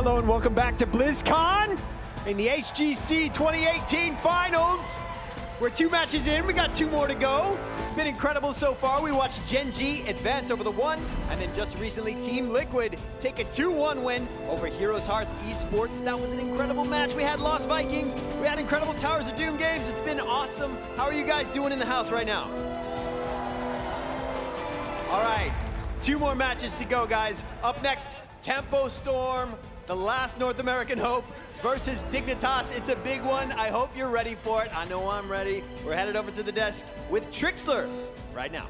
Hello and welcome back to BlizzCon in the HGC 2018 Finals. We're 2 matches in, we got 2 more to go. It's been incredible so far. We watched Gen G advance over the 1, and then just recently Team Liquid take a 2-1 win over Heroes Hearth Esports. That was an incredible match. We had Lost Vikings, we had incredible Towers of Doom games. It's been awesome. How are you guys doing in the house right now? All right, 2 more matches to go, guys. Up next, Tempo Storm, the last North American hope, versus Dignitas. It's a big one. I hope you're ready for it. I know I'm ready. We're headed over to the desk with Trixler right now.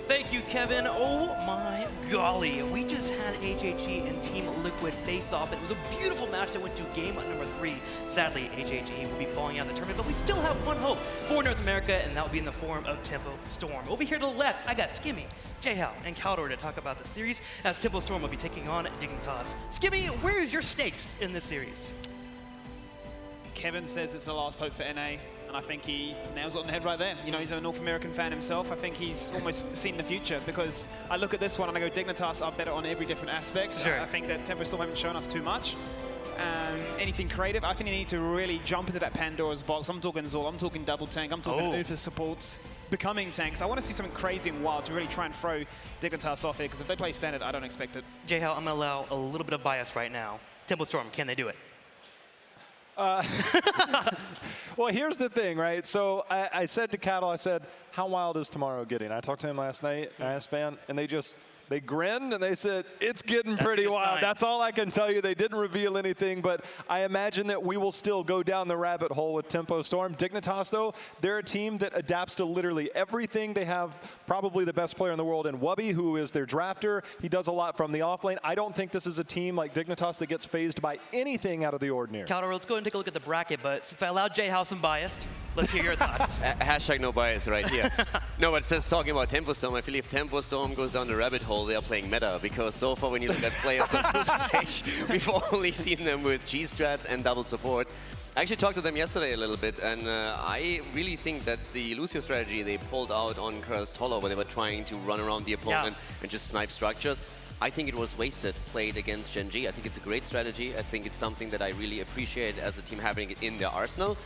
Thank you, Kevin. Oh my golly. We just had HGC and Team Liquid face off. It was a beautiful match that went to game number 3. Sadly, HGC will be falling out of the tournament, but we still have one hope for North America, and that will be in the form of Tempo Storm. Over here to the left, I got Skimmy, J-Hal, and Caldor to talk about the series, as Tempo Storm will be taking on Dignitas. Skimmy, where is your stakes in this series? Kevin says it's the last hope for NA, and I think he nails it on the head right there. You know, he's a North American fan himself. I think he's almost seen the future, because I look at this one and I go, Dignitas are better on every different aspect. Sure. I think that Tempo Storm haven't shown us too much. Anything creative, I think you need to really jump into that Pandora's box. I'm talking Zol, I'm talking double tank, I'm talking Uther supports, becoming tanks. I want to see something crazy and wild to really try and throw Dignitas off here, because if they play standard, I don't expect it. J-Hal, I'm going to allow a little bit of bias right now. Tempo Storm, can they do it? Well, here's the thing, right? So I said to Cattle, I said, how wild is tomorrow getting? I talked to him last night, I asked Van, and they grinned and they said, it's getting pretty wild. That's all I can tell you. They didn't reveal anything, but I imagine that we will still go down the rabbit hole with Tempo Storm. Dignitas, though, they're a team that adapts to literally everything. They have probably the best player in the world in Wubby, who is their drafter. He does a lot from the offlane. I don't think this is a team like Dignitas that gets phased by anything out of the ordinary. Caldor, let's go ahead and take a look at the bracket, but since I allowed J-Hal some bias, let's hear your thoughts. Hashtag no bias right here. No, but just talking about Tempo Storm, I feel if Tempo Storm goes down the rabbit hole, they are playing meta, because so far when you look at players on the stage, we've only seen them with G-strats and double support. I actually talked to them yesterday a little bit, and I really think that the Lucio strategy they pulled out on Cursed Hollow, where they were trying to run around the opponent and just snipe structures, I think it was wasted played against Gen G. I think it's a great strategy. I think it's something that I really appreciate as a team having it in their arsenal.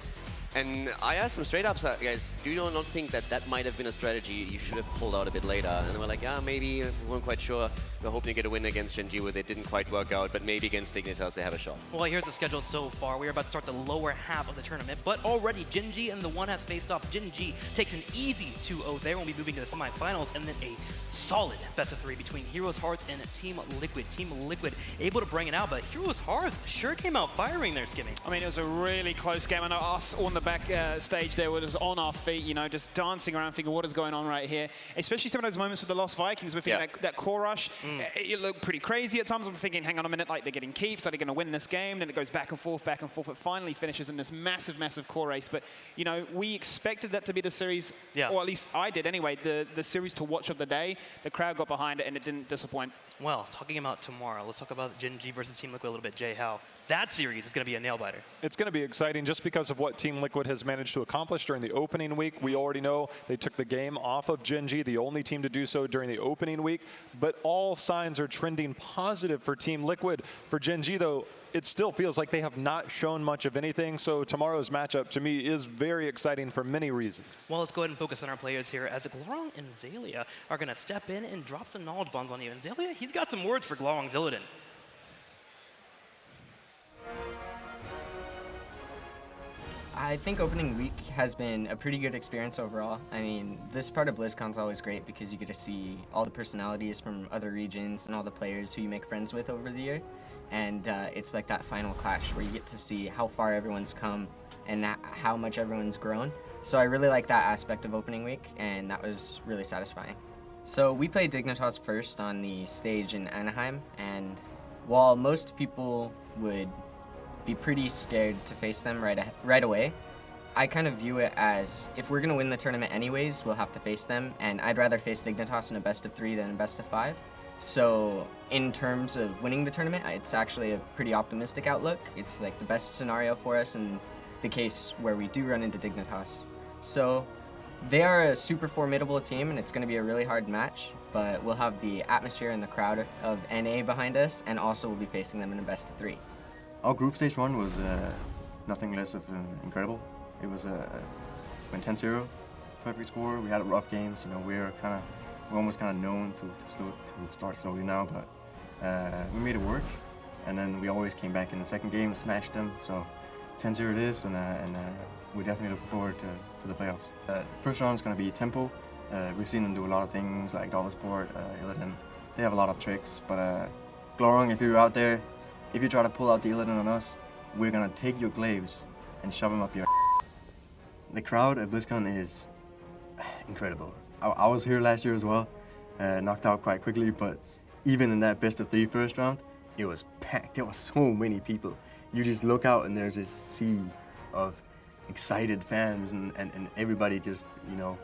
And I asked them straight up, guys, do you not think that that might have been a strategy you should have pulled out a bit later? And they were like, yeah, maybe, we weren't quite sure. We're hoping to get a win against Gen G where they didn't quite work out, but maybe against Dignitas they have a shot. Well, here's the schedule so far. We're about to start the lower half of the tournament, but already Gen G and the one has faced off. Gen G takes an easy 2-0 there. We'll be moving to the semifinals, and then a solid best-of-3 between Heroes Hearth and Team Liquid. Team Liquid able to bring it out, but Heroes Hearth sure came out firing there, Skimmy. I mean, it was a really close game. I know us on the back stage there was on our feet, you know, just dancing around, thinking what is going on right here. Especially some of those moments with the Lost Vikings, we're thinking that core rush, it looked pretty crazy at times. I'm thinking, hang on a minute, like they're getting keeps, are they going to win this game? Then it goes back and forth, back and forth. It finally finishes in this massive, massive core race. But, you know, we expected that to be the series, or at least I did anyway, the series to watch of the day. The crowd got behind it and it didn't disappoint. Well, talking about tomorrow, let's talk about Gen G versus Team Liquid a little bit. J-Hal, that series is going to be a nail-biter. It's going to be exciting just because of what Team Liquid has managed to accomplish during the opening week. We already know they took the game off of Gen G, the only team to do so during the opening week. But all signs are trending positive for Team Liquid. For Gen G, though, it still feels like they have not shown much of anything. So tomorrow's matchup, to me, is very exciting for many reasons. Well, let's go ahead and focus on our players here, as Glorong and Zalia are going to step in and drop some knowledge bombs on you. And Zalia, he's got some words for Glorong Zillidan. I think opening week has been a pretty good experience overall. I mean, this part of BlizzCon is always great because you get to see all the personalities from other regions and all the players who you make friends with over the year. And it's like that final clash where you get to see how far everyone's come and how much everyone's grown. So I really like that aspect of opening week, and that was really satisfying. So we played Dignitas first on the stage in Anaheim, and while most people would be pretty scared to face them right away, I kind of view it as, if we're going to win the tournament anyways, we'll have to face them, and I'd rather face Dignitas in a best-of-3 than a best-of-5. So in terms of winning the tournament, it's actually a pretty optimistic outlook. It's like the best scenario for us in the case where we do run into Dignitas. So They are a super formidable team, and it's going to be a really hard match, but we'll have the atmosphere and the crowd of NA behind us, and also we'll be facing them in a best of 3. Our group stage run was nothing less of incredible. It was went 10-0, perfect score. We had rough games. You know, we're almost kind of known to start slowly now, but we made it work. And then we always came back in the second game and smashed them. So 10-0 it is, and we definitely look forward to the playoffs. First round is going to be tempo. We've seen them do a lot of things like double sport, Illidan. They have a lot of tricks, but Glorung, if you're out there, if you try to pull out the Illidan on us, we're going to take your glaives and shove them up your The crowd at BlizzCon is incredible. I was here last year as well, knocked out quite quickly, but even in that best of 3 first round, it was packed. There were so many people. You just look out and there's this sea of excited fans and everybody just, you know,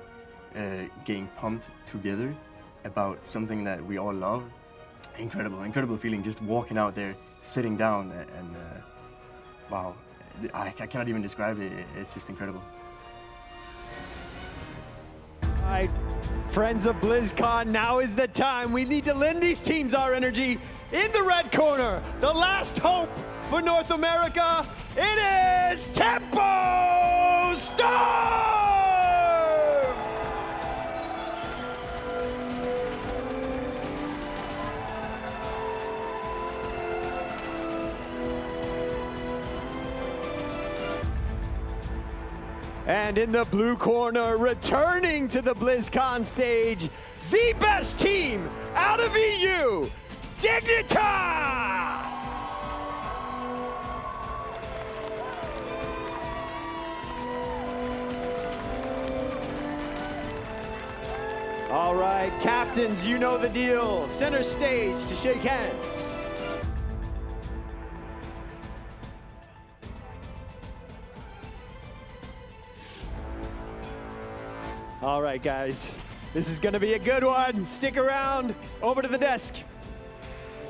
getting pumped together about something that we all love. Incredible feeling just walking out there, sitting down and wow, I cannot even describe it. It's just incredible. All right, friends of BlizzCon, now is the time. We need to lend these teams our energy. In the red corner, the last hope for North America, it is Tempo Storm! And in the blue corner, returning to the BlizzCon stage, the best team out of EU, Dignitas! All right, captains, you know the deal. Center stage to shake hands. All right, guys, this is gonna be a good one. Stick around, over to the desk.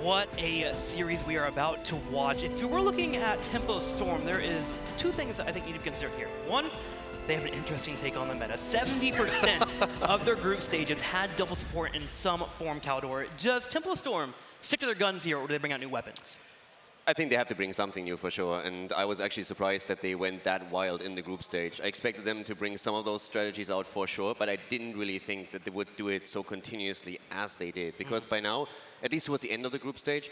What a series we are about to watch. If we're looking at Tempo Storm, there is 2 things that I think you need to consider here. One, they have an interesting take on the meta. 70% of their group stages had double support in some form, Caldor. Does Tempo Storm stick to their guns here, or do they bring out new weapons? I think they have to bring something new for sure, and I was actually surprised that they went that wild in the group stage. I expected them to bring some of those strategies out for sure, but I didn't really think that they would do it so continuously as they did, because by now, at least towards the end of the group stage,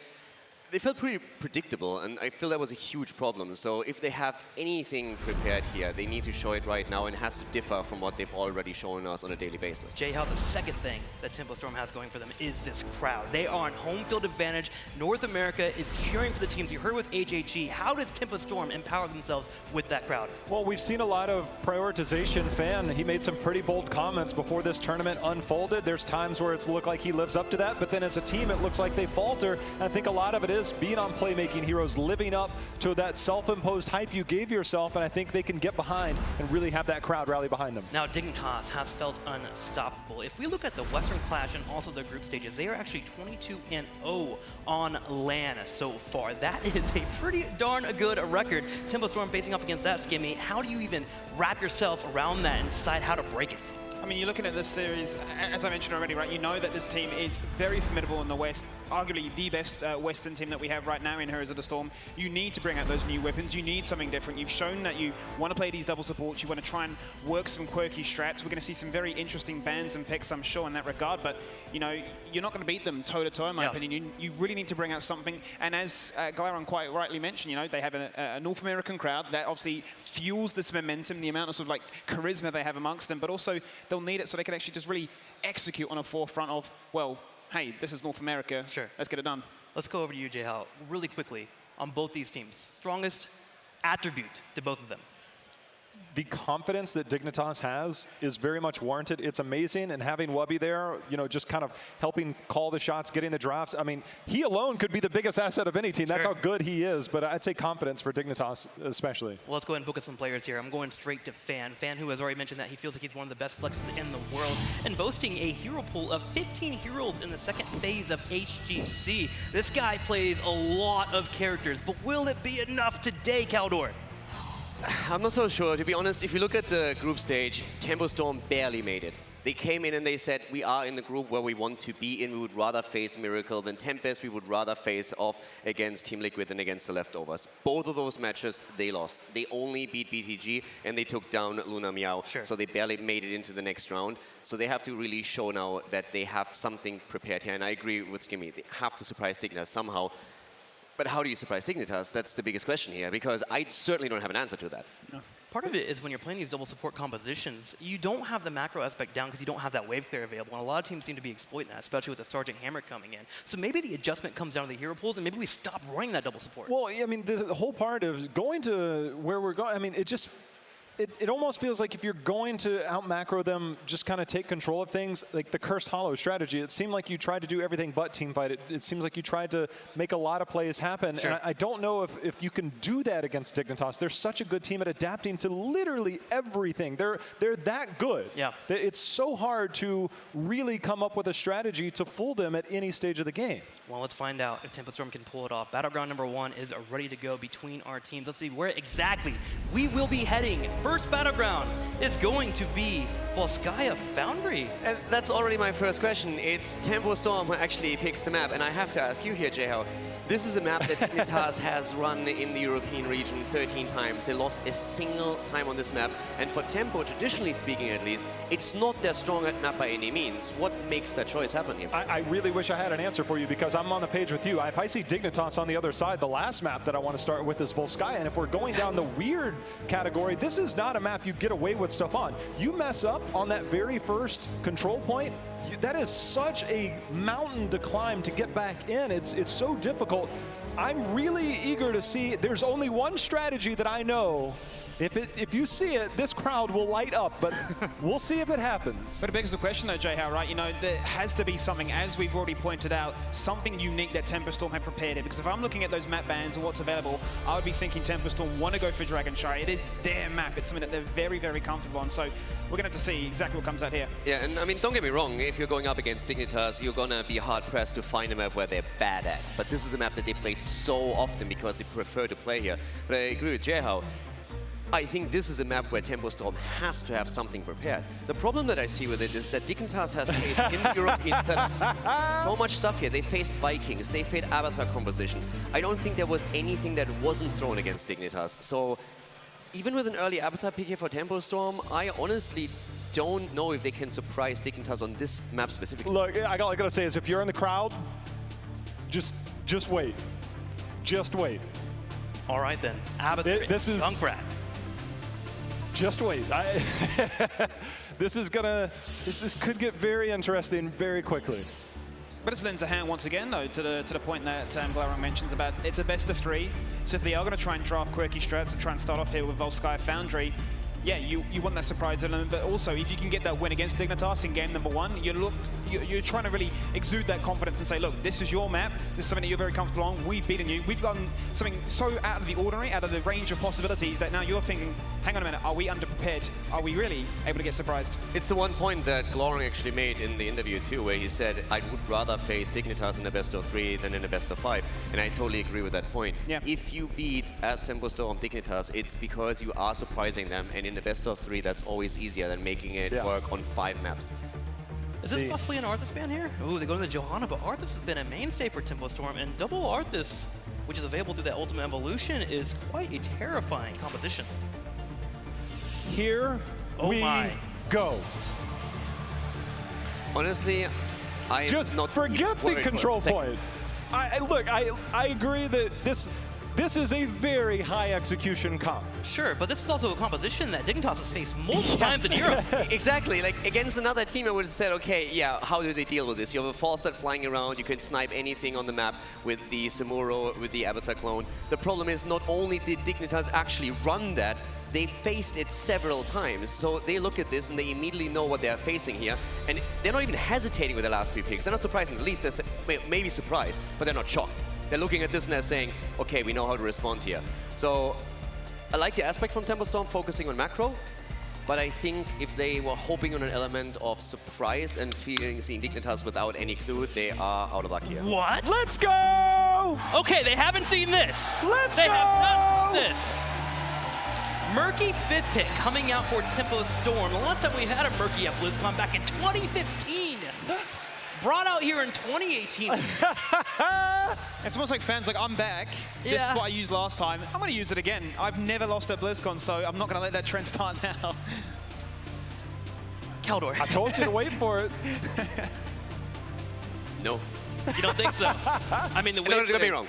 they felt pretty predictable, and I feel that was a huge problem. So if they have anything prepared here, they need to show it right now, and it has to differ from what they've already shown us on a daily basis. Jay, how the second thing that Tempo Storm has going for them is this crowd. They are on home field advantage. North America is cheering for the teams. You heard with HGC. How does Tempo Storm empower themselves with that crowd? Well, we've seen a lot of prioritization. Fan, he made some pretty bold comments before this tournament unfolded. There's times where it's looked like he lives up to that, but then as a team, it looks like they falter. And I think a lot of it is being on Playmaking Heroes, living up to that self-imposed hype you gave yourself, and I think they can get behind and really have that crowd rally behind them. Now, Dignitas has felt unstoppable. If we look at the Western Clash and also the group stages, they are actually 22-0 on LAN so far. That is a pretty darn good record. Tempo Storm facing off against that, Skimmy. How do you even wrap yourself around that and decide how to break it? I mean, you're looking at this series, as I mentioned already, right? You know that this team is very formidable in the West, arguably the best Western team that we have right now in Heroes of the Storm. You need to bring out those new weapons. You need something different. You've shown that you want to play these double supports. You want to try and work some quirky strats. We're going to see some very interesting bans and picks, I'm sure, in that regard. But, you know, you're not going to beat them toe-to-toe, in my opinion. You really need to bring out something. And as Glaron quite rightly mentioned, you know, they have a North American crowd that obviously fuels this momentum, the amount of sort of like charisma they have amongst them, but also they'll need it so they can actually just really execute on a forefront of, well, hey, this is North America. Sure. Let's get it done. Let's go over to you, Jay-Hao, really quickly on both these teams. Strongest attribute to both of them? The confidence that Dignitas has is very much warranted. It's amazing, and having Wubby there, you know, just kind of helping call the shots, getting the drafts. I mean, he alone could be the biggest asset of any team. That's how good he is, but I'd say confidence for Dignitas especially. Well, let's go ahead and focus on players here. I'm going straight to Fan. Fan, who has already mentioned that he feels like he's one of the best flexes in the world, and boasting a hero pool of 15 heroes in the second phase of HGC. This guy plays a lot of characters, but will it be enough today, Caldor? I'm not so sure. To be honest, if you look at the group stage, Tempo Storm barely made it. They came in and they said, we are in the group where we want to be in. We would rather face Miracle than Tempest. We would rather face off against Team Liquid than against the Leftovers. Both of those matches, they lost. They only beat BTG and they took down Luna Meow. Sure. So they barely made it into the next round. So they have to really show now that they have something prepared here. And I agree with Skimmy. They have to surprise Dignitas somehow. But how do you surprise Dignitas? That's the biggest question here, because I certainly don't have an answer to that. No. Part of it is when you're playing these double support compositions, you don't have the macro aspect down because you don't have that wave clear available. And a lot of teams seem to be exploiting that, especially with the Sergeant Hammer coming in. So maybe the adjustment comes down to the hero pools, and maybe we stop running that double support. Well, I mean, the whole part of going to where we're going, I mean, it almost feels like if you're going to out macro them, just kind of take control of things, like the Cursed Hollow strategy, it seemed like you tried to do everything but teamfight. It seems like you tried to make a lot of plays happen. Sure. And I don't know if you can do that against Dignitas. They're such a good team at adapting to literally everything. They're that good. Yeah. It's so hard to really come up with a strategy to fool them at any stage of the game. Well, let's find out if Tempo Storm can pull it off. Battleground number 1 is ready to go between our teams. Let's see where exactly we will be heading. First Battleground is going to be Volskaya Foundry. And that's already my first question. It's Tempo Storm who actually picks the map. And I have to ask you here, Jay, this is a map that Dignitas has run in the European region 13 times. They lost a single time on this map. And for Tempo, traditionally speaking at least, it's not their strong map by any means. What makes that choice happen here? I really wish I had an answer for you, because I'm on the page with you. If I see Dignitas on the other side, the last map that I want to start with is Volskaya. And if we're going down the weird category, this is not a map you get away with stuff on. You mess up on that very first control point, that is such a mountain to climb to get back in. It's so difficult. I'm really eager to see. There's only one strategy that I know. If you see it, this crowd will light up, but we'll see if it happens. But it begs the question though, Jay, right? You know, there has to be something, as we've already pointed out, something unique that Tempo Storm have prepared it. Because if I'm looking at those map bans and what's available, I would be thinking Tempo Storm want to go for Dragonshy. It is their map. It's something that they're very, very comfortable on. So we're going to have to see exactly what comes out here. Yeah, and I mean, don't get me wrong. If you're going up against Dignitas, you're going to be hard-pressed to find a map where they're bad at. But this is a map that they played so often because they prefer to play here. But I agree with Jay. I think this is a map where Tempo Storm has to have something prepared. The problem that I see with it is that Dignitas has faced in the European setup so much stuff here. They faced Vikings, they faced Avatar compositions. I don't think there was anything that wasn't thrown against Dignitas. So even with an early Avatar pick here for Tempo Storm, I honestly don't know if they can surprise Dignitas on this map specifically. Look, I gotta say is if you're in the crowd, just wait. Just wait. All right then, Avatar, this is Junkrat. Just wait. This could get very interesting very quickly. But it's lends a hand once again, though, to the point that Glaurung mentions about it's a best of 3. So if they are going to try and draft quirky strats and try and start off here with Volskaya Foundry, yeah, you want that surprise element, but also if you can get that win against Dignitas in game number 1, you're trying to really exude that confidence and say, look, this is your map, this is something that you're very comfortable on, we've beaten you, we've gotten something so out of the ordinary, out of the range of possibilities that now you're thinking, hang on a minute, are we underprepared? Are we really able to get surprised? It's the one point that Glaurung actually made in the interview too, where he said, I would rather face Dignitas in a best of 3 than in a best of 5. And I totally agree with that point. Yeah. If you beat as Tempo Storm Dignitas, it's because you are surprising them, and in the best of 3, that's always easier than making it work on 5 maps. Is this possibly an Arthas ban here? Ooh, they go to the Johanna, but Arthas has been a mainstay for Tempo Storm, and double Arthas, which is available through that Ultimate Evolution, is quite a terrifying composition. Here we go. Honestly, I just not forget the control point. Look, I agree that this is a very high execution comp. Sure, but this is also a composition that Dignitas has faced multiple times in Europe. Exactly, like against another team I would have said, okay, yeah, how do they deal with this? You have a false set flying around, you can snipe anything on the map with the Samuro, with the Avatar clone. The problem is not only did Dignitas actually run that, they faced it several times. So they look at this and they immediately know what they're facing here. And they're not even hesitating with the last 3 picks. They're not surprised in the least. They're maybe surprised, but they're not shocked. They're looking at this and they're saying, okay, we know how to respond here. So I like the aspect from Tempo Storm focusing on macro, but I think if they were hoping on an element of surprise and seeing Dignitas without any clue, they are out of luck here. What? Let's go! Okay, they haven't seen this. Let's they go! have not seen this. Murky 5th pick coming out for Tempo Storm. The last time we had a Murky at BlizzCon back in 2015. Brought out here in 2018. It's almost like fans like, I'm back. This is what I used last time. I'm going to use it again. I've never lost at BlizzCon, so I'm not going to let that trend start now. Keldor. I told you to wait for it. No. You don't think so? I mean, the way. Don't get me wrong.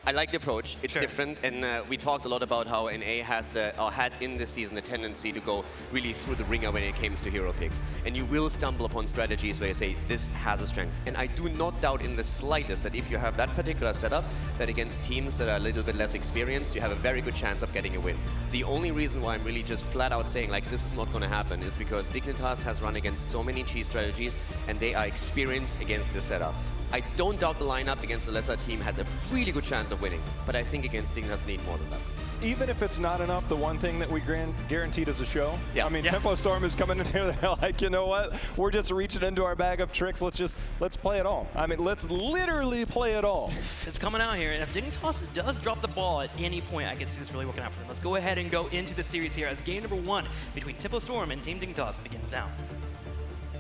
I like the approach. It's different, and we talked a lot about how NA has had in this season the tendency to go really through the ringer when it comes to hero picks. And you will stumble upon strategies where you say, this has a strength. And I do not doubt in the slightest that if you have that particular setup, that against teams that are a little bit less experienced, you have a very good chance of getting a win. The only reason why I'm really just flat out saying like this is not going to happen is because Dignitas has run against so many cheese strategies, and they are experienced against this setup. I don't doubt the lineup against the lesser team has a really good chance of winning, but I think against Dignitas need more than that. Even if it's not enough, the one thing that we guaranteed as a show, I mean, Tempo Storm is coming in here, they're like, you know what? We're just reaching into our bag of tricks. Let's play it all. I mean, let's literally play it all. It's coming out here, and if Dignitas does drop the ball at any point, I can see this really working out for them. Let's go ahead and go into the series here as game number 1 between Tempo Storm and Team Dignitas begins now.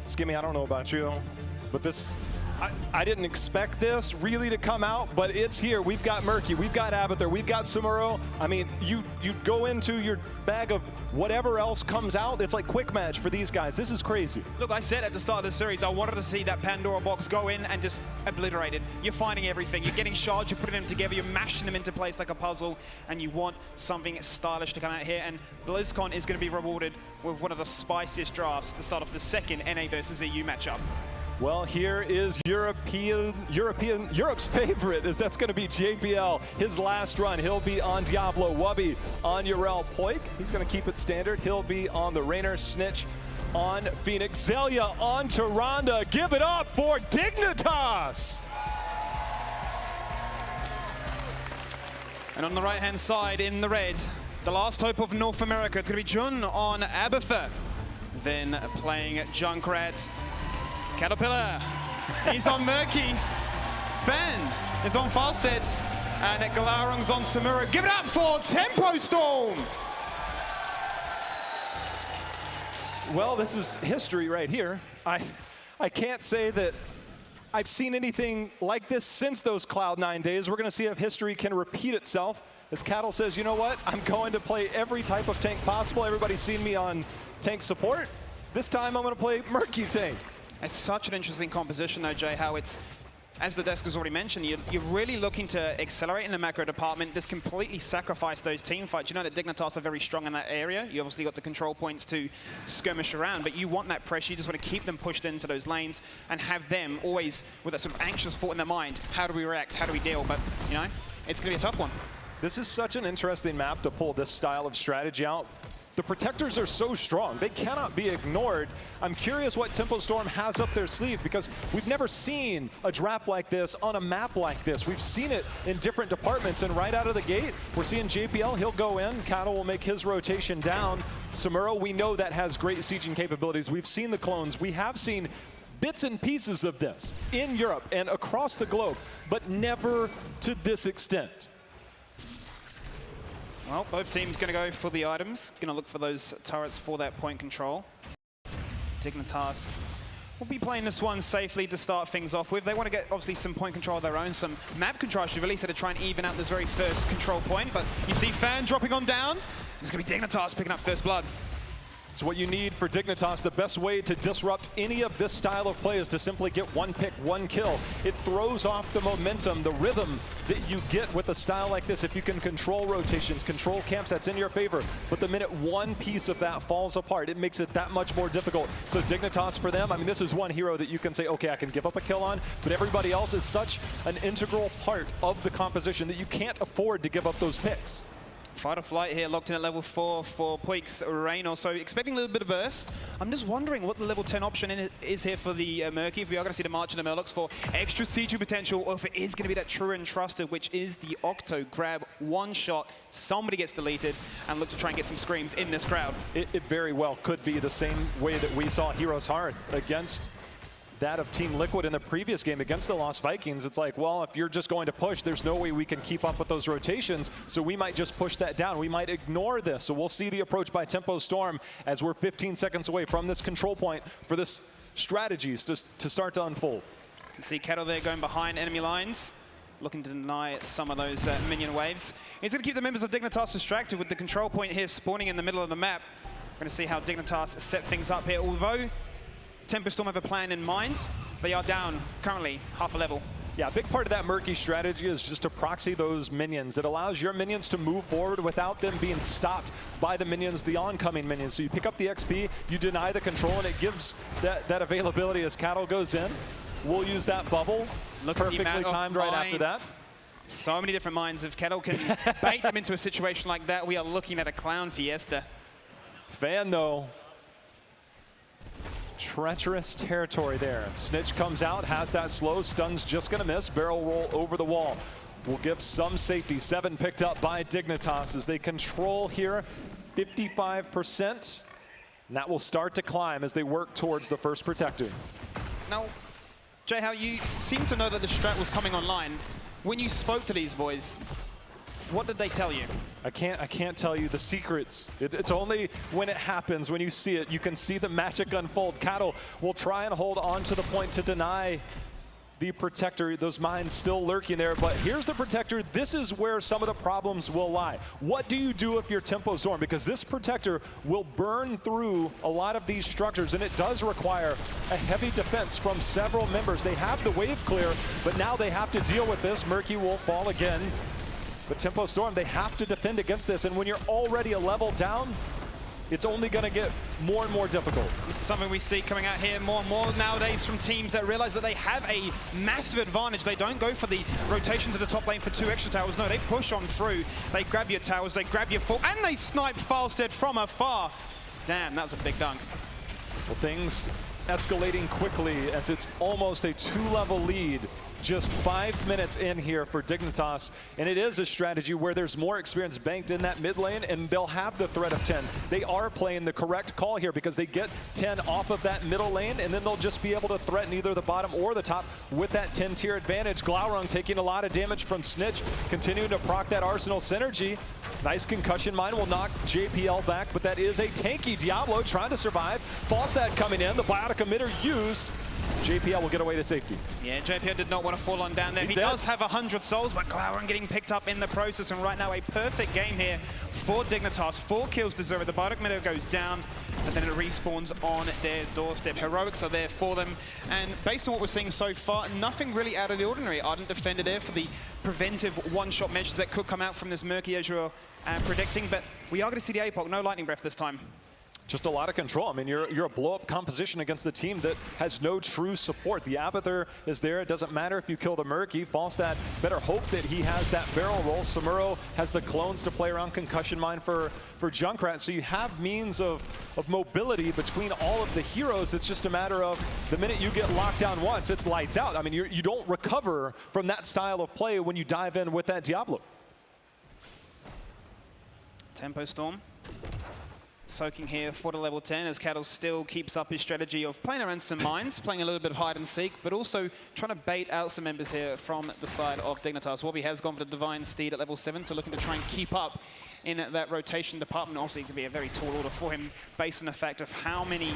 Skimmy, I don't know about you, but this, I didn't expect this really to come out, but it's here. We've got Murky, we've got Abathur, we've got Sumuro. I mean, you go into your bag of whatever else comes out. It's like quick match for these guys. This is crazy. Look, I said at the start of the series, I wanted to see that Pandora box go in and just obliterate it. You're finding everything. You're getting shards, you're putting them together, you're mashing them into place like a puzzle, and you want something stylish to come out here. And BlizzCon is going to be rewarded with one of the spiciest drafts to start off the second NA versus EU matchup. Well, here is Europe's favorite, is that's going to be JPL. His last run, he'll be on Diablo, Wubby on Urel, Poik. He's going to keep it standard. He'll be on the Rainer, Snitch on Phoenix, Zelia on Tyrande. Give it up for Dignitas! And on the right-hand side, in the red, the last hope of North America, it's going to be Jun on Abathur. Then playing Junkrat. Caterpillar, he's on Murky. Fan is on Fasted. And Galarung's on Sumuro. Give it up for Tempo Storm! Well, this is history right here. I can't say that I've seen anything like this since those Cloud9 days. We're going to see if history can repeat itself. As Cattle says, you know what? I'm going to play every type of tank possible. Everybody's seen me on tank support. This time I'm going to play Murky tank. It's such an interesting composition though, Jay, how it's, as the desk has already mentioned, you're really looking to accelerate in the macro department, just completely sacrifice those team fights. You know that Dignitas are very strong in that area. You obviously got the control points to skirmish around, but you want that pressure. You just want to keep them pushed into those lanes and have them always with that sort of anxious thought in their mind. How do we react? How do we deal? But, you know, it's going to be a tough one. This is such an interesting map to pull this style of strategy out. The protectors are so strong, they cannot be ignored. I'm curious what Tempo Storm has up their sleeve, because we've never seen a draft like this on a map like this. We've seen it in different departments, and right out of the gate, we're seeing JPL, he'll go in, Cattle will make his rotation down. Sumuro, we know that has great sieging capabilities. We've seen the clones, we have seen bits and pieces of this in Europe and across the globe, but never to this extent. Well, both teams going to go for the items, going to look for those turrets for that point control. Dignitas will be playing this one safely to start things off with. They want to get, obviously, some point control of their own, some map control, should really, so to try and even out this very first control point. But you see Fan dropping on down. It's going to be Dignitas picking up first blood. It's what you need for Dignitas. The best way to disrupt any of this style of play is to simply get one pick, one kill. It throws off the momentum, the rhythm that you get with a style like this. If you can control rotations, control camps, that's in your favor. But the minute one piece of that falls apart, it makes it that much more difficult. So Dignitas for them, I mean, this is one hero that you can say, okay, I can give up a kill on, but everybody else is such an integral part of the composition that you can't afford to give up those picks. Fight or flight here, locked in at level 4 for Poik's Raynor. So expecting a little bit of burst. I'm just wondering what the level 10 option is here for the Murky. If we are going to see the March and the Murlocs for extra siege potential, or if it is going to be that true and trusted, which is the Octo grab, one shot, somebody gets deleted, and look to try and get some screams in this crowd. It very well could be the same way that we saw Heroes Hearth against that of Team Liquid in the previous game against the Lost Vikings. It's like, well, if you're just going to push, there's no way we can keep up with those rotations, so we might just push that down. We might ignore this. So we'll see the approach by Tempo Storm as we're 15 seconds away from this control point for this strategies to start to unfold. You can see Kettle there going behind enemy lines, looking to deny some of those minion waves. He's going to keep the members of Dignitas distracted with the control point here spawning in the middle of the map. We're going to see how Dignitas set things up here. Although Tempo Storm have a plan in mind, they are down currently half a level. Yeah, a big part of that murky strategy is just to proxy those minions. It allows your minions to move forward without them being stopped by the minions, the oncoming minions. So you pick up the XP, you deny the control, and it gives that availability as Cattle goes in. We'll use that bubble. Look perfectly timed right after that. So many different minds. If Kettle can bait them into a situation like that, we are looking at a clown fiesta. Fan, though. Treacherous territory there. Snitch comes out, has that slow, stun's just gonna miss. Barrel roll over the wall will give some safety. 7 picked up by Dignitas as they control here 55%. And that will start to climb as they work towards the first protector. Now, Jay, how you seem to know that the strat was coming online. When you spoke to these boys, what did they tell you? I can't tell you the secrets. It's only when it happens, when you see it, you can see the magic unfold. Cattle will try and hold on to the point to deny the protector. Those mines still lurking there, but here's the protector. This is where some of the problems will lie. What do you do if you're Tempo Storm? Because this protector will burn through a lot of these structures, and it does require a heavy defense from several members. They have the wave clear, but now they have to deal with this. Murky will fall again. But Tempo Storm, they have to defend against this, and when you're already a level down, it's only going to get more and more difficult. This is something we see coming out here more and more nowadays from teams that realize that they have a massive advantage. They don't go for the rotation to the top lane for 2 extra towers. No, they push on through. They grab your towers, they grab your full, and they snipe Falstead from afar. Damn, that was a big dunk. Well, things escalating quickly as it's almost a 2-level lead. Just 5 minutes in here for Dignitas, and it is a strategy where there's more experience banked in that mid lane, and they'll have the threat of 10. They are playing the correct call here because they get 10 off of that middle lane, and then they'll just be able to threaten either the bottom or the top with that 10-tier advantage. Glaurung taking a lot of damage from Snitch, continuing to proc that Arsenal synergy. Nice concussion mine will knock JPL back, but that is a tanky Diablo trying to survive. Falstad coming in, the biotic emitter used. JPL will get away to safety. Yeah, JPL did not want to fall on down there. He does have 100 souls, but Glaurung getting picked up in the process. And right now, a perfect game here for Dignitas. 4 kills deserved. The Bardic Meadow goes down, and then it respawns on their doorstep. Heroics are there for them. And based on what we're seeing so far, nothing really out of the ordinary. Ardent defender there for the preventive one-shot measures that could come out from this Murky, as you're predicting. But we are going to see the APOC. No Lightning Breath this time. Just a lot of control. I mean, you're a blow-up composition against the team that has no true support. The Abathur is there. It doesn't matter if you kill the Murky. Falstad better hope that he has that barrel roll. Samuro has the clones to play around concussion mine for Junkrat. So you have means of mobility between all of the heroes. It's just a matter of the minute you get locked down once, it's lights out. I mean, you don't recover from that style of play when you dive in with that Diablo. Tempo Storm soaking here for the level 10 as Cattle still keeps up his strategy of playing around some mines, playing a little bit of hide and seek, but also trying to bait out some members here from the side of Dignitas. Wobby has gone for the Divine Steed at level 7, so looking to try and keep up in that rotation department. Also, it could be a very tall order for him based on the fact of how many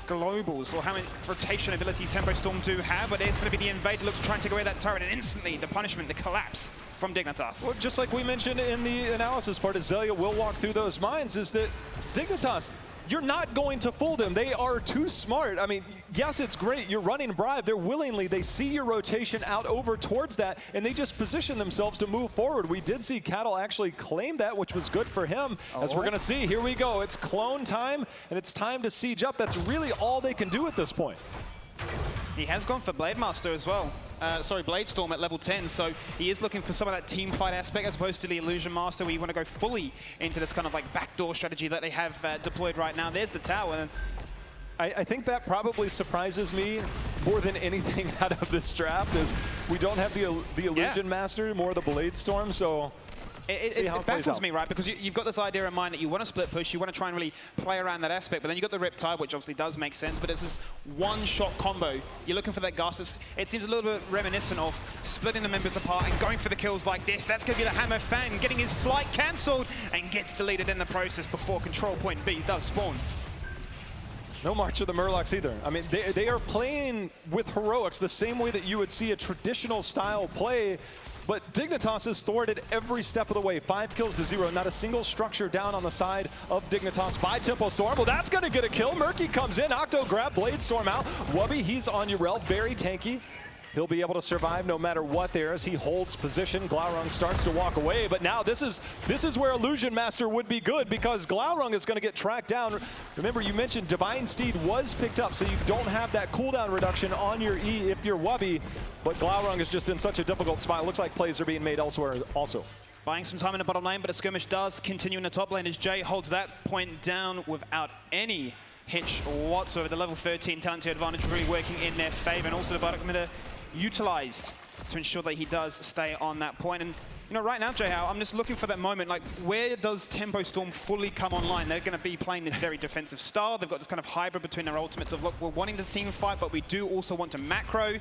globals or how many rotation abilities Tempo Storm do have, but it's going to be the Invader looks to try and take away that turret, and instantly the punishment, the collapse from Dignitas. Well, just like we mentioned in the analysis part, Azalea will walk through those mines, is that Dignitas, you're not going to fool them. They are too smart. I mean, yes, it's great. You're running Bribe. They see your rotation out over towards that, and they just position themselves to move forward. We did see Cattle actually claim that, which was good for him. As we're going to see, here we go. It's clone time, and it's time to siege up. That's really all they can do at this point. He has gone for Blade Master as well. Blade Storm at level 10, so he is looking for some of that team fight aspect as opposed to the Illusion Master, where you want to go fully into this kind of like backdoor strategy that they have deployed right now. There's the tower. I think that probably surprises me more than anything out of this draft is we don't have the Illusion Master, more the Blade Storm, so It baffles me, right? Because you've got this idea in mind that you want to split push, you want to try and really play around that aspect, but then you've got the Riptide, which obviously does make sense, but it's this one-shot combo. You're looking for that Gust. It seems a little bit reminiscent of splitting the members apart and going for the kills like this. That's going to be the Hammer Fan getting his flight cancelled and gets deleted in the process before control point B does spawn. No March of the Murlocs either. I mean, they are playing with heroics the same way that you would see a traditional style play, but Dignitas is thwarted every step of the way. 5 kills to 0, not a single structure down on the side of Dignitas by Tempo Storm. Well, that's gonna get a kill. Murky comes in, Octo grab, Blade Storm out. Wubby, he's on Urel, very tanky. He'll be able to survive no matter what there as he holds position. Glaurung starts to walk away, but now this is where Illusion Master would be good because Glaurung is going to get tracked down. Remember, you mentioned Divine Steed was picked up, so you don't have that cooldown reduction on your E if you're Wubby, but Glaurung is just in such a difficult spot. It looks like plays are being made elsewhere also. Buying some time in the bottom lane, but a skirmish does continue in the top lane as Jay holds that point down without any hitch whatsoever. The level 13 talent advantage really working in their favor, and also the bottom middle utilized to ensure that he does stay on that point. And you know, right now, Jayhao, I'm just looking for that moment, like where does Tempo Storm fully come online? They're going to be playing this very defensive style. They've got this kind of hybrid between their ultimates of, look, we're wanting the team fight, but we do also want to macro.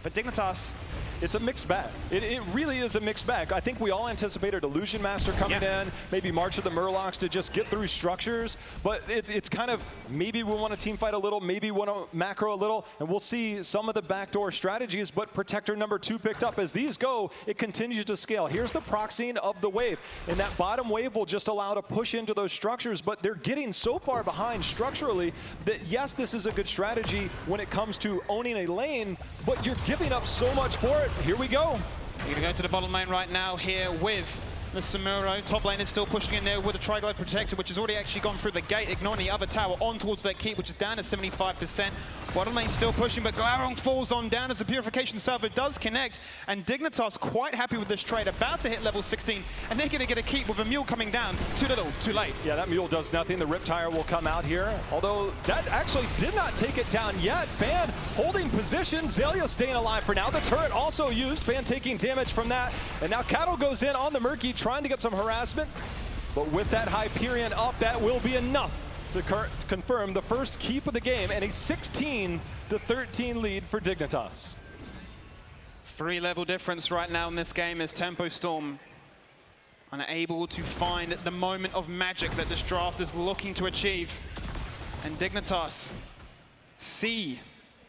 But Dignitas, it's a mixed bag. It really is a mixed bag. I think we all anticipated Illusion Master coming in, maybe March of the Murlocs to just get through structures, but it's kind of maybe we want to team fight a little, maybe want to macro a little, and we'll see some of the backdoor strategies, but Protector number 2 picked up. As these go, it continues to scale. Here's the proxying of the wave, and that bottom wave will just allow to push into those structures, but they're getting so far behind structurally that yes, this is a good strategy when it comes to owning a lane, but you're giving up so much for it. Here we go. You're gonna go to the bottom lane right now here with the Samuro. Top lane is still pushing in there with a Triglide Protector, which has already actually gone through the gate, ignoring the other tower on towards that keep, which is down at 75%. Bottom lane still pushing, but Glaurung falls on down as the Purification Server does connect, and Dignitas quite happy with this trade, about to hit level 16, and they're gonna get a keep with a mule coming down. Too little, too late. Yeah, that mule does nothing. The Riptire will come out here, although that actually did not take it down yet. Fan holding position, Zelia staying alive for now. The turret also used, Fan taking damage from that, and now Cattle goes in on the Murky, trying to get some harassment, but with that Hyperion up, that will be enough to confirm the first keep of the game and a 16-13 lead for Dignitas. 3-level difference right now in this game as Tempo Storm unable to find the moment of magic that this draft is looking to achieve. And Dignitas see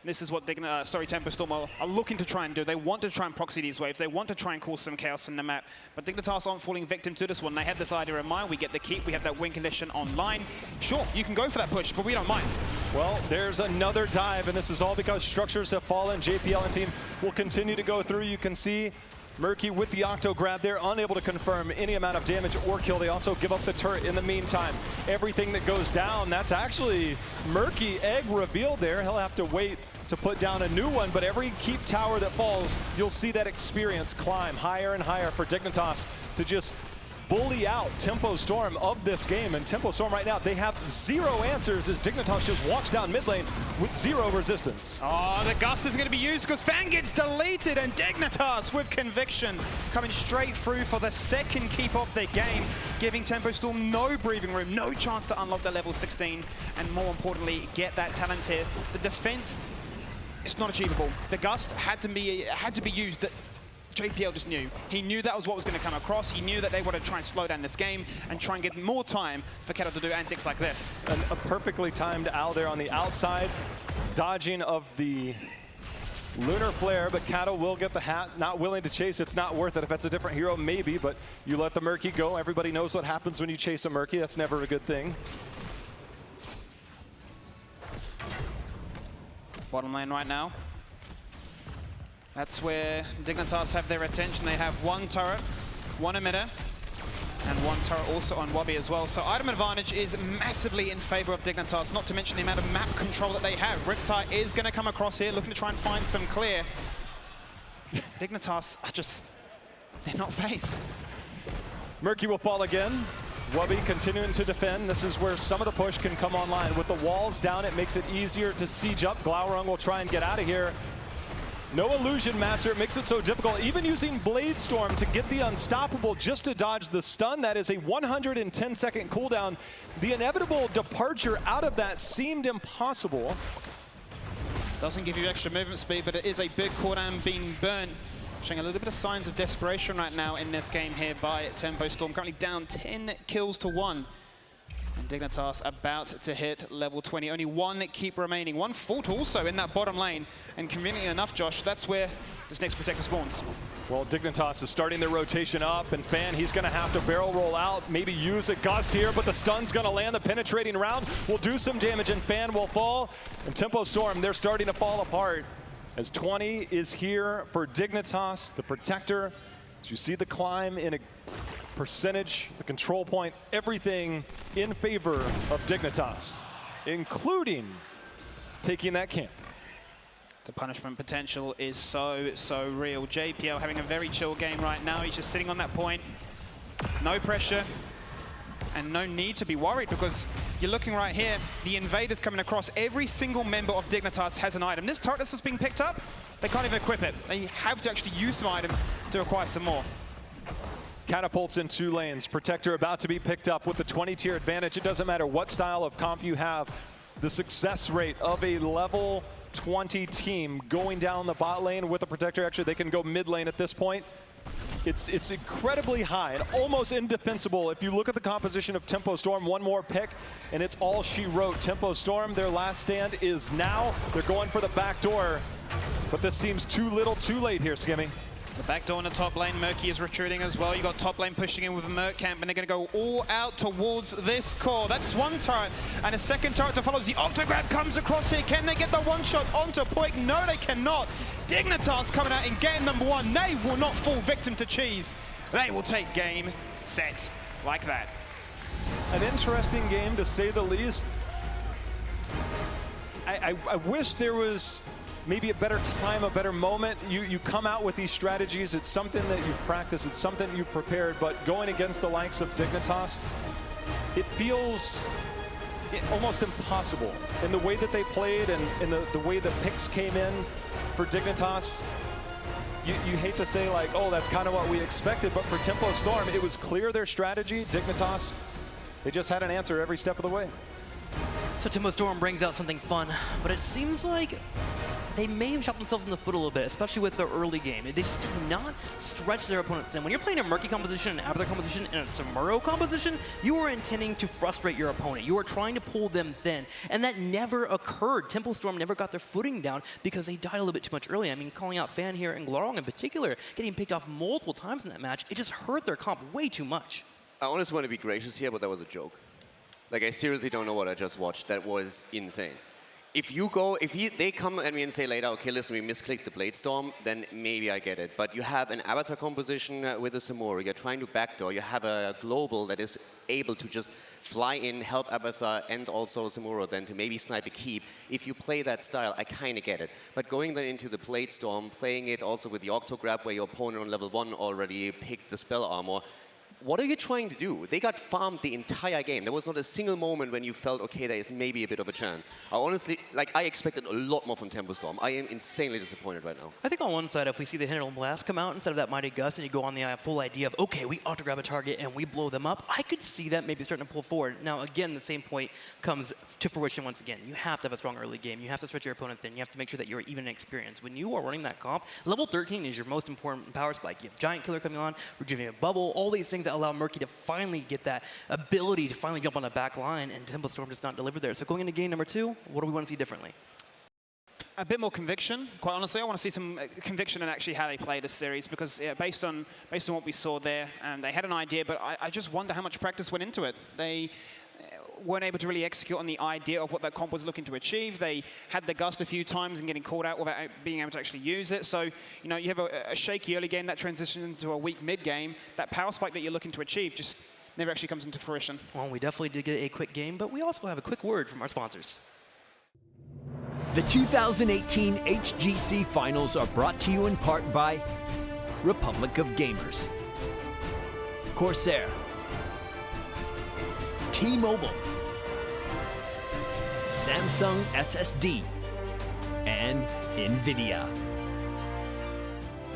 this is what Tempo Storm are looking to try and do. They want to try and proxy these waves. They want to try and cause some chaos in the map. But Dignitas aren't falling victim to this one. They had this idea in mind. We get the keep. We have that win condition online. Sure, you can go for that push, but we don't mind. Well, there's another dive, and this is all because structures have fallen. JPL and team will continue to go through. You can see Murky with the Octo grab there, unable to confirm any amount of damage or kill. They also give up the turret in the meantime. Everything that goes down, that's actually Murky egg revealed there. He'll have to wait to put down a new one, but every keep tower that falls, you'll see that experience climb higher and higher for Dignitas to just bully out Tempo Storm of this game. And Tempo Storm right now, they have 0 answers as Dignitas just walks down mid lane with 0 resistance. Oh, the Gust is going to be used because Fan gets deleted, and Dignitas with conviction coming straight through for the second keep of the game, giving Tempo Storm no breathing room, no chance to unlock their level 16, and more importantly, get that talent here. The defense, it's not achievable. The Gust had to be used. JPL just knew. He knew that was what was going to come across. He knew that they wanted to try and slow down this game and try and get more time for Kettle to do antics like this. And a perfectly timed owl there on the outside, dodging of the Lunar Flare, but Cattle will get the hat. Not willing to chase. It's not worth it. If it's a different hero, maybe, but you let the Murky go. Everybody knows what happens when you chase a Murky. That's never a good thing. Bottom lane right now. That's where Dignitas have their attention. They have 1 turret, 1 emitter, and 1 turret also on Wubby as well. So item advantage is massively in favor of Dignitas, not to mention the amount of map control that they have. Riptide is going to come across here, looking to try and find some clear. Dignitas are just, they're not phased. Murky will fall again. Wubby continuing to defend. This is where some of the push can come online. With the walls down, it makes it easier to siege up. Glaurung will try and get out of here. No Illusion Master makes it so difficult. Even using Blade Storm to get the Unstoppable just to dodge the stun, that is a 110-second cooldown. The inevitable departure out of that seemed impossible. Doesn't give you extra movement speed, but it is a big cooldown being burnt. Showing a little bit of signs of desperation right now in this game here by Tempo Storm. Currently down 10 kills to 1. And Dignitas about to hit level 20. Only one keep remaining. One Fort also in that bottom lane. And conveniently enough, Josh, that's where this next Protector spawns. Well, Dignitas is starting their rotation up, and Fan, he's going to have to barrel roll out, maybe use a Gust here, but the stun's going to land. The penetrating round will do some damage, and Fan will fall. And Tempo Storm, they're starting to fall apart. As 20 is here for Dignitas, the Protector. As you see the climb in a percentage, the control point, everything in favor of Dignitas, including taking that camp. The punishment potential is so real. JPL having a very chill game right now. He's just sitting on that point. No pressure and no need to be worried, because you're looking right here, the invaders coming across. Every single member of Dignitas has an item. This turret that's being picked up, they can't even equip it. They have to actually use some items to acquire some more. Catapults in 2 lanes. Protector about to be picked up with the 20-tier advantage. It doesn't matter what style of comp you have. The success rate of a level 20 team going down the bot lane with a Protector, actually they can go mid lane at this point. It's incredibly high and almost indefensible. If you look at the composition of Tempo Storm, one more pick and it's all she wrote. Tempo Storm, their last stand is now. They're going for the back door, but this seems too little too late here, Skimmy. The back door in the top lane, Murky is retreating as well. You got top lane pushing in with a Merc camp, and they're going to go all out towards this core. That's one turret, and a second turret to follow. The Octograb comes across here. Can they get the one shot onto Poik? No, they cannot. Dignitas coming out in game number 1. They will not fall victim to cheese. They will take game, set, like that. An interesting game, to say the least. I wish there was maybe a better time, a better moment. You come out with these strategies. It's something that you've practiced. It's something you've prepared. But going against the likes of Dignitas, it feels almost impossible in the way that they played and in the way the picks came in for Dignitas. You hate to say like, oh, that's kind of what we expected. But for Tempo Storm, it was clear their strategy. Dignitas, they just had an answer every step of the way. So Tempo Storm brings out something fun, but it seems like they may have shot themselves in the foot a little bit, especially with their early game. They just did not stretch their opponents thin. When you're playing a Murky composition, an Avatar composition, and a Samuro composition, you are intending to frustrate your opponent. You are trying to pull them thin, and that never occurred. Tempo Storm never got their footing down because they died a little bit too much early. I mean, calling out Fan here and Glorong in particular, getting picked off multiple times in that match, it just hurt their comp way too much. I honestly want to be gracious here, but that was a joke. Like, I seriously don't know what I just watched. That was insane. If they come at me and say later, okay, listen, we misclicked the Blade Storm, then maybe I get it. But you have an Avatar composition with a Samuro, you're trying to backdoor, you have a global that is able to just fly in, help Avatar and also Samuro then to maybe snipe a keep. If you play that style, I kind of get it. But going then into the Blade Storm, playing it also with the Octograb where your opponent on level 1 already picked the spell armor, what are you trying to do? They got farmed the entire game. There was not a single moment when you felt, okay, there is maybe a bit of a chance. I honestly, I expected a lot more from Tempo Storm. I am insanely disappointed right now. I think on one side, if we see the Hindle Blast come out instead of that Mighty Gust, and you go on the full idea of, okay, we auto-grab a target and we blow them up, I could see that maybe starting to pull forward. Now, again, the same point comes to fruition once again. You have to have a strong early game. You have to stretch your opponent thin. You have to make sure that you're even in experience. When you are running that comp, level 13 is your most important power spike. You have Giant Killer coming on, Rejuvenate Bubble, all these things that allow Murky to finally get that ability to finally jump on the back line, and Tempo Storm does not deliver there. So going into game number 2, what do we want to see differently? A bit more conviction, quite honestly. I want to see some conviction in actually how they play this series, because based on what we saw there, they had an idea, but I just wonder how much practice went into it. They weren't able to really execute on the idea of what that comp was looking to achieve. They had the Gust a few times and getting called out without being able to actually use it. So, you know, you have a shaky early game that transitions into a weak mid game. That power spike that you're looking to achieve just never actually comes into fruition. Well, we definitely did get a quick game, but we also have a quick word from our sponsors. The 2018 HGC Finals are brought to you in part by Republic of Gamers, Corsair, T-Mobile, Samsung SSD, and NVIDIA.